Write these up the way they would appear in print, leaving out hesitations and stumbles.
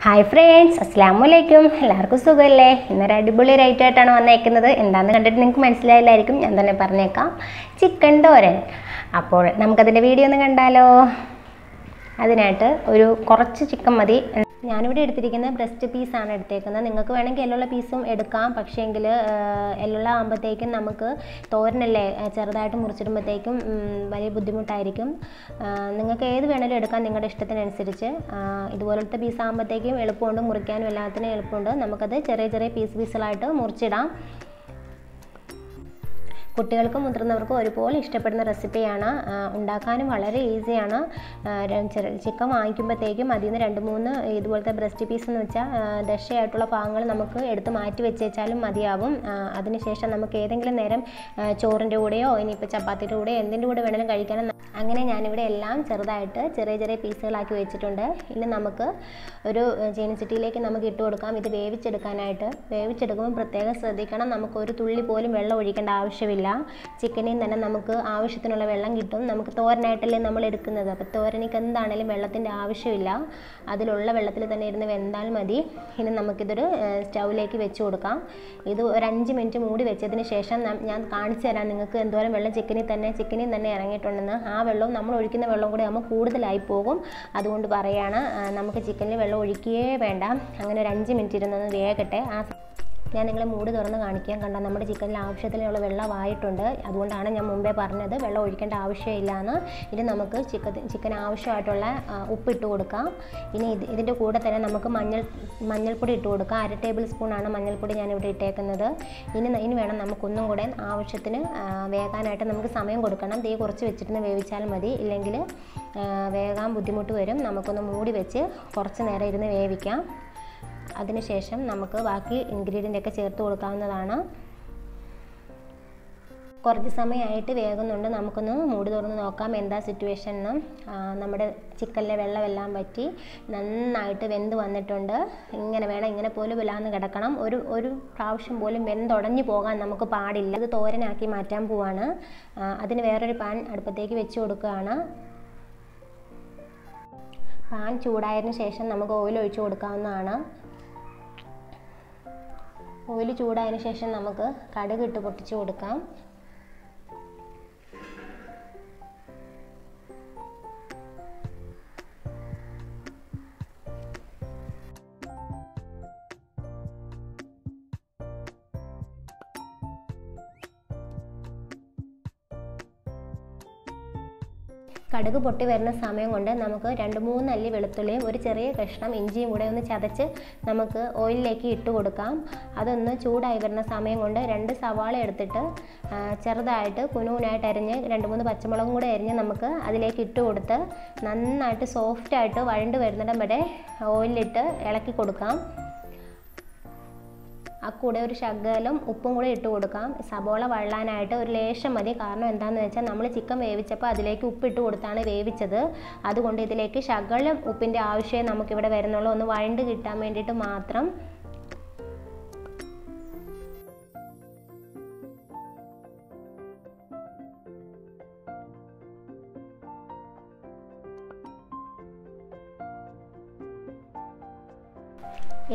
Hi friends, അസ്സലാമു അലൈക്കും. എല്ലാവർക്കും സുഖമല്ലേ? ഇന്നൊരു അടിപൊളി റൈറ്റായിട്ടാണ് വന്നേക്കുന്നത്. എന്താണെന്ന് കണ്ടിട്ട് നിങ്ങൾക്ക് മനസ്സിലായില്ലായിരിക്കും, ഞാൻ തന്നെ പറഞ്ഞേക്കാം. ചിക്കൻ തോരൻ. അപ്പോൾ നമുക്കതിൻ്റെ വീഡിയോ ഒന്ന് കണ്ടാലോ? അതിനായിട്ട് കുറച്ച് ചിക്കൻ മതി. ഞാനിവിടെ എടുത്തിരിക്കുന്നത് ബ്രസ്റ്റ് പീസാണ് എടുത്തേക്കുന്നത്. നിങ്ങൾക്ക് വേണമെങ്കിൽ എല്ലുള്ള പീസും എടുക്കാം. പക്ഷേ എങ്കിൽ എല്ലുള്ള ആകുമ്പോഴത്തേക്കും നമുക്ക് തോരനല്ലേ, ചെറുതായിട്ട് മുറിച്ചിടുമ്പോഴത്തേക്കും വലിയ ബുദ്ധിമുട്ടായിരിക്കും. നിങ്ങൾക്ക് ഏത് വേണമെങ്കിലും എടുക്കാം, നിങ്ങളുടെ ഇഷ്ടത്തിനനുസരിച്ച്. ഇതുപോലത്തെ പീസ് ആകുമ്പോഴത്തേക്കും എളുപ്പമുണ്ട്, മുറിക്കാനും എല്ലാത്തിനും എളുപ്പമുണ്ട്. നമുക്കത് ചെറിയ ചെറിയ പീസുകളായിട്ട് മുറിച്ചിടാം. കുട്ടികൾക്കും മുതിർന്നവർക്കും ഒരുപോലെ ഇഷ്ടപ്പെടുന്ന റെസിപ്പിയാണ്. ഉണ്ടാക്കാനും വളരെ ഈസിയാണ്. ചിക്കൻ വാങ്ങിക്കുമ്പോഴത്തേക്കും അതിൽ നിന്ന് 2-3 ഇതുപോലത്തെ ബ്രസ്റ്റ് പീസ് എന്ന് വെച്ചാൽ ദശയായിട്ടുള്ള ഭാഗങ്ങൾ നമുക്ക് എടുത്ത് മാറ്റി വെച്ചാലും മതിയാവും. അതിനുശേഷം നമുക്ക് ഏതെങ്കിലും നേരം ചോറിൻ്റെ കൂടെയോ ഇനിയിപ്പോൾ ചപ്പാത്തിയുടെ കൂടെയോ എന്തിൻ്റെ കൂടെ വേണമെങ്കിലും കഴിക്കണം. അങ്ങനെ ഞാനിവിടെ എല്ലാം ചെറുതായിട്ട് ചെറിയ ചെറിയ പീസുകളാക്കി വെച്ചിട്ടുണ്ട്. ഇനി നമുക്ക് ഒരു ചീനച്ചട്ടിയിലേക്ക് നമുക്ക് ഇട്ട് കൊടുക്കാം. ഇത് വേവിച്ചെടുക്കാനായിട്ട്. വേവിച്ചെടുക്കുമ്പോൾ പ്രത്യേകം ശ്രദ്ധിക്കണം, നമുക്ക് ഒരു തുള്ളി പോലും വെള്ളം ഒഴിക്കേണ്ട ആവശ്യമില്ല. ചിക്കനിൽ തന്നെ നമുക്ക് ആവശ്യത്തിനുള്ള വെള്ളം കിട്ടും. നമുക്ക് തോരനായിട്ടല്ലേ നമ്മൾ എടുക്കുന്നത്. അപ്പോൾ തോരനിക്ക് എന്താണെങ്കിലും വെള്ളത്തിൻ്റെ ആവശ്യമില്ല. അതിലുള്ള വെള്ളത്തിൽ തന്നെ ഇരുന്ന് വെന്താൽ മതി. ഇനി നമുക്കിതൊരു സ്റ്റൗവിലേക്ക് വെച്ച് കൊടുക്കാം. ഇത് ഒരു 5 മിനിറ്റ് മൂടി വെച്ചതിന് ശേഷം ഞാൻ കാണിച്ചു തരാം നിങ്ങൾക്ക് എന്തോരം വെള്ളം ചിക്കനിൽ തന്നെ ഇറങ്ങിയിട്ടുണ്ടെന്ന്. ആ വെള്ളവും നമ്മൾ ഒഴിക്കുന്ന വെള്ളം കൂടി ആകുമ്പോൾ കൂടുതലായി പോകും. അതുകൊണ്ട് പറയുകയാണ്, നമുക്ക് ചിക്കനിൽ വെള്ളം ഒഴിക്കുകയേ വേണ്ട. അങ്ങനെ ഒരു 5 മിനിറ്റ് ഇരുന്നൊന്ന് വേകട്ടെ. ഞാൻ നിങ്ങളെ മൂടി തുറന്ന് കാണിക്കാൻ. കണ്ടോ, നമ്മുടെ ചിക്കനിൽ ആവശ്യത്തിനുള്ള വെള്ളമായിട്ടുണ്ട്. അതുകൊണ്ടാണ് ഞാൻ മുമ്പേ പറഞ്ഞത് വെള്ളം ഒഴിക്കേണ്ട ആവശ്യമില്ല എന്ന്. ഇനി നമുക്ക് ചിക്കൻ ആവശ്യമായിട്ടുള്ള ഉപ്പിട്ട് കൊടുക്കാം. ഇനി ഇതിൻ്റെ കൂടെ തന്നെ നമുക്ക് മഞ്ഞൾപ്പൊടി ഇട്ട് കൊടുക്കാം. 1/2 ടേബിൾ സ്പൂണാണ് മഞ്ഞൾപ്പൊടി ഞാനിവിടെ ഇട്ടേക്കുന്നത്. ഇനി വേണം നമുക്കൊന്നും കൂടെ ആവശ്യത്തിന് വേകാനായിട്ട് നമുക്ക് സമയം കൊടുക്കണം. തീ കുറച്ച് വെച്ചിട്ട് വേവിച്ചാൽ മതി, ഇല്ലെങ്കിൽ വേകാൻ ബുദ്ധിമുട്ട് വരും. നമുക്കൊന്ന് മൂടി വെച്ച് കുറച്ച് നേരം ഇരുന്ന് വേവിക്കാം. അതിനുശേഷം നമുക്ക് ബാക്കി ഇൻഗ്രീഡിയൻ്റ് ഒക്കെ ചേർത്ത് കൊടുക്കാവുന്നതാണ്. കുറച്ച് സമയമായിട്ട് വേകുന്നുണ്ട്. നമുക്കൊന്ന് മൂടി തുറന്ന് നോക്കാം എന്താ സിറ്റുവേഷൻ എന്ന്. നമ്മുടെ ചിക്കനിലെ വെള്ളമെല്ലാം വറ്റി നന്നായിട്ട് വെന്ത് വന്നിട്ടുണ്ട്. ഇങ്ങനെ പോലും ഇല്ലാന്ന് കിടക്കണം. ഒരു പ്രാവശ്യം പോലും വെന്തുടഞ്ഞു പോകാൻ നമുക്ക് പാടില്ല. ഇത് തോരനാക്കി മാറ്റാൻ പോവാണ്. അതിന് വേറൊരു പാൻ അടുപ്പത്തേക്ക് വെച്ച് കൊടുക്കുകയാണ്. പാൻ ചൂടായതിനു ശേഷം നമുക്ക് ഓയിൽ ഒഴിച്ച് കൊടുക്കാവുന്നതാണ്. ഓയിൽ ചൂടായതിനു ശേഷം നമുക്ക് കടുക് ഇട്ട് പൊട്ടിച്ച് കൊടുക്കാം. കടുക് പൊട്ടി വരുന്ന സമയം കൊണ്ട് നമുക്ക് 2-3 അല്ലി വെളുത്തുള്ളിയും ഒരു ചെറിയ കഷ്ണം ഇഞ്ചിയും കൂടെ ഒന്ന് ചതച്ച് നമുക്ക് ഓയിലിലേക്ക് ഇട്ട് കൊടുക്കാം. അതൊന്ന് ചൂടായി വരുന്ന സമയം കൊണ്ട് 2 സവാള എടുത്തിട്ട് ചെറുതായിട്ട് കുനുകുനായിട്ട് അരിഞ്ഞ് 2-3 പച്ചമുളകും കൂടെ അരിഞ്ഞ് നമുക്ക് അതിലേക്ക് ഇട്ട് കൊടുത്ത് നന്നായിട്ട് സോഫ്റ്റായിട്ട് വഴണ്ട് വരുന്നിടം വരെ ഓയിലിട്ട് ഇളക്കി കൊടുക്കാം. ആ കൂടെ ഒരു ശകലം ഉപ്പും കൂടെ ഇട്ട് കൊടുക്കാം. സബോള വഴലാനായിട്ട് ഒരു ലേശം മതി. കാരണം എന്താണെന്ന് വെച്ചാൽ നമ്മൾ ചിക്കൻ വേവിച്ചപ്പോൾ അതിലേക്ക് ഉപ്പിട്ട് കൊടുത്താണ് വേവിച്ചത്. അതുകൊണ്ട് ഇതിലേക്ക് ശകലം ഉപ്പിൻ്റെ ആവശ്യമേ നമുക്കിവിടെ വരുന്നുള്ളൂ. ഒന്ന് വഴണ്ട് കിട്ടാൻ വേണ്ടിയിട്ട് മാത്രം.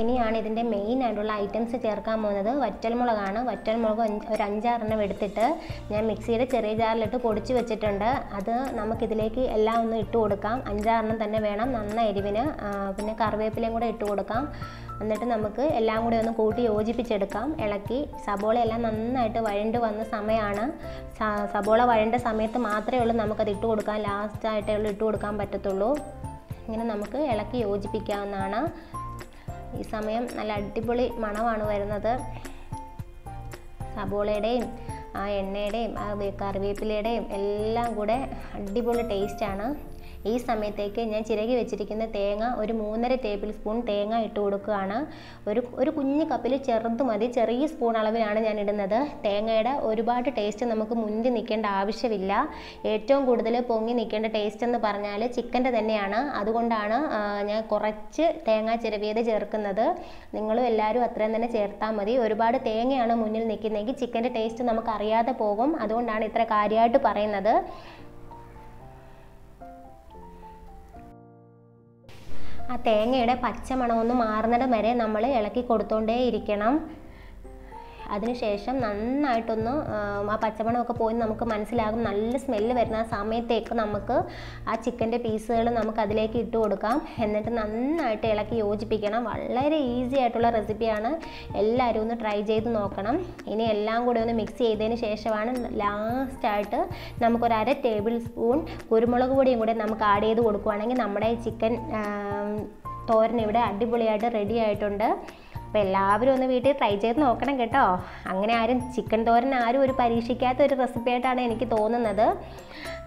ഇനിയാണ് ഇതിൻ്റെ മെയിൻ ആയിട്ടുള്ള ഐറ്റംസ് ചേർക്കാൻ പോകുന്നത്. വറ്റൽമുളകാണ്. വറ്റൽമുളക് ഒരു 5-6 എടുത്തിട്ട് ഞാൻ മിക്സിയുടെ ചെറിയ ജാറിലിട്ട് പൊടിച്ച് വെച്ചിട്ടുണ്ട്. അത് നമുക്കിതിലേക്ക് എല്ലാം ഒന്ന് ഇട്ട് കൊടുക്കാം. 5-6 തന്നെ വേണം, നന്ന എരിവിന്. പിന്നെ കറിവേപ്പിലയും കൂടെ ഇട്ട് കൊടുക്കാം. എന്നിട്ട് നമുക്ക് എല്ലാം കൂടി ഒന്ന് കൂട്ടി യോജിപ്പിച്ചെടുക്കാം. ഇളക്കി സബോളയെല്ലാം നന്നായിട്ട് വഴണ്ട് വന്ന സമയമാണ്. സബോള വഴണ്ട സമയത്ത് മാത്രമേ ഉള്ളൂ നമുക്കത് ഇട്ട് കൊടുക്കാൻ, ലാസ്റ്റായിട്ടേ ഉള്ളൂ ഇട്ട് കൊടുക്കാൻ പറ്റത്തുള്ളൂ. ഇങ്ങനെ നമുക്ക് ഇളക്കി യോജിപ്പിക്കാവുന്നതാണ്. ഈ സമയം നല്ല അടിപൊളി മണമാണ് വരുന്നത്. സബോളയുടെയും ആ എണ്ണയുടെയും ആ കറിവേപ്പിലയുടെയും എല്ലാം കൂടെ അടിപൊളി ടേസ്റ്റാണ്. ഈ സമയത്തേക്ക് ഞാൻ ചിരകി വെച്ചിരിക്കുന്ന തേങ്ങ ഒരു 3.5 ടേബിൾ സ്പൂൺ തേങ്ങ ഇട്ട് കൊടുക്കുകയാണ്. ഒരു കുഞ്ഞു കപ്പിൽ ചെറുത് മതി, ചെറിയ സ്പൂൺ അളവിലാണ് ഞാൻ ഇടുന്നത്. തേങ്ങയുടെ ഒരുപാട് ടേസ്റ്റ് നമുക്ക് മുന്നിൽ നിൽക്കേണ്ട ആവശ്യമില്ല. ഏറ്റവും കൂടുതൽ പൊങ്ങി നിൽക്കേണ്ട ടേസ്റ്റ് എന്ന് പറഞ്ഞാൽ ചിക്കൻ്റെ തന്നെയാണ്. അതുകൊണ്ടാണ് ഞാൻ കുറച്ച് തേങ്ങ ചിരവിയത് ചേർക്കുന്നത്. നിങ്ങളും എല്ലാവരും അത്രയും തന്നെ ചേർത്താൽ മതി. ഒരുപാട് തേങ്ങയാണ് മുന്നിൽ നിൽക്കുന്നതെങ്കിൽ ചിക്കൻ്റെ ടേസ്റ്റ് നമുക്ക് അറിയാതെ പോകും. അതുകൊണ്ടാണ് ഇത്ര കാര്യമായിട്ട് പറയുന്നത്. ആ തേങ്ങയുടെ പച്ചമണമൊന്ന് മാറുന്നിടം വരെ നമ്മൾ ഇളക്കി കൊടുത്തുകൊണ്ടേയിരിക്കണം. അതിനുശേഷം നന്നായിട്ടൊന്ന് ആ പച്ചമണമൊക്കെ പോയി നമുക്ക് മനസ്സിലാകും. നല്ല സ്മെല്ല് വരുന്ന ആ സമയത്തേക്ക് നമുക്ക് ആ ചിക്കൻ്റെ പീസുകൾ നമുക്ക് അതിലേക്ക് ഇട്ട് കൊടുക്കാം. എന്നിട്ട് നന്നായിട്ട് ഇളക്കി യോജിപ്പിക്കണം. വളരെ ഈസി ആയിട്ടുള്ള റെസിപ്പിയാണ്, എല്ലാവരും ഒന്ന് ട്രൈ ചെയ്ത് നോക്കണം. ഇനി എല്ലാം കൂടി ഒന്ന് മിക്സ് ചെയ്തതിന് ശേഷമാണ് ലാസ്റ്റായിട്ട് നമുക്കൊരു 1/2 ടേബിൾ സ്പൂൺ കുരുമുളക് പൊടിയും കൂടെ നമുക്ക് ആഡ് ചെയ്ത് കൊടുക്കുകയാണെങ്കിൽ നമ്മുടെ ചിക്കൻ തോരൻ ഇവിടെ അടിപൊളിയായിട്ട് റെഡി ആയിട്ടുണ്ട്. അപ്പോൾ എല്ലാവരും ഒന്ന് വീട്ടിൽ ട്രൈ ചെയ്ത് നോക്കണം കേട്ടോ. അങ്ങനെ ആരും ചിക്കൻ തോരൻ ആരും ഒരു പരീക്ഷിക്കാത്ത ഒരു റെസിപ്പി ആയിട്ടാണ് എനിക്ക് തോന്നുന്നത്.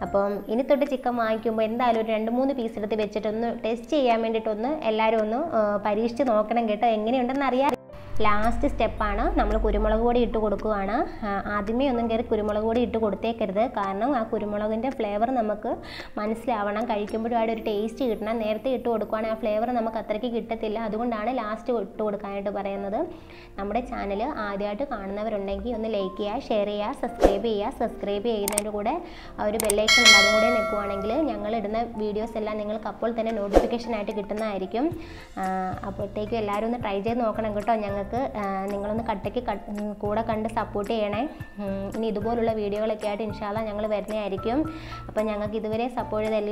അപ്പം ഇനി തൊട്ട് ചിക്കൻ വാങ്ങിക്കുമ്പോൾ എന്തായാലും ഒരു 2-3 പീസ് എടുത്ത് വെച്ചിട്ടൊന്ന് ടെസ്റ്റ് ചെയ്യാൻ വേണ്ടിയിട്ടൊന്ന് എല്ലാവരും ഒന്ന് പരീക്ഷിച്ച് നോക്കണം കേട്ടോ. എങ്ങനെയുണ്ടെന്ന് അറിയാം. ലാസ്റ്റ് സ്റ്റെപ്പാണ് നമ്മൾ കുരുമുളക് പൊടി ഇട്ട് കൊടുക്കുകയാണ്. ആദ്യമേ ഒന്നും കയറി കുരുമുളക് പൊടി ഇട്ട് കൊടുത്തേക്കരുത്, കാരണം ആ കുരുമുളകിൻ്റെ ഫ്ലേവർ നമുക്ക് മനസ്സിലാവണം, കഴിക്കുമ്പോഴും അവിടെ ഒരു ടേസ്റ്റ് കിട്ടണം. നേരത്തെ ഇട്ട് കൊടുക്കുകയാണെങ്കിൽ ആ ഫ്ലേവർ നമുക്ക് അത്രയ്ക്ക് കിട്ടത്തില്ല. അതുകൊണ്ടാണ് ലാസ്റ്റ് ഇട്ട് കൊടുക്കാനായിട്ട് പറയുന്നത്. നമ്മുടെ ചാനൽ ആദ്യമായിട്ട് കാണുന്നവരുണ്ടെങ്കിൽ ഒന്ന് ലൈക്ക് ചെയ്യുക, ഷെയർ ചെയ്യുക, സബ്സ്ക്രൈബ് ചെയ്യുക. സബ്സ്ക്രൈബ് ചെയ്യുന്നതിൻ്റെ കൂടെ ഒരു ബെല്ലൈക്കൺ ഉണ്ട്, അതും കൂടെ നിൽക്കുകയാണെങ്കിൽ ഞങ്ങളിടുന്ന വീഡിയോസ് എല്ലാം നിങ്ങൾക്ക് അപ്പോൾ തന്നെ നോട്ടിഫിക്കേഷനായിട്ട് കിട്ടുന്നതായിരിക്കും. അപ്പോഴത്തേക്കും എല്ലാവരും ഒന്ന് ട്രൈ ചെയ്ത് നോക്കണം കേട്ടോ. നിങ്ങളൊന്ന് കട്ടയ്ക്ക് കൂടെ കണ്ട് സപ്പോർട്ട് ചെയ്യണേ. ഇനി ഇതുപോലുള്ള വീഡിയോകളൊക്കെ ആയിട്ട് ഇൻഷാല്ലാ ഞങ്ങൾ വരുന്നതായിരിക്കും. അപ്പോൾ ഞങ്ങൾക്ക് ഇതുവരെ സപ്പോർട്ട് ചെയ്ത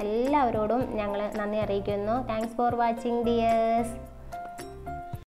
എല്ലാവരോടും ഞങ്ങൾ നന്ദി അറിയിക്കുന്നു. Thanks for watching dears.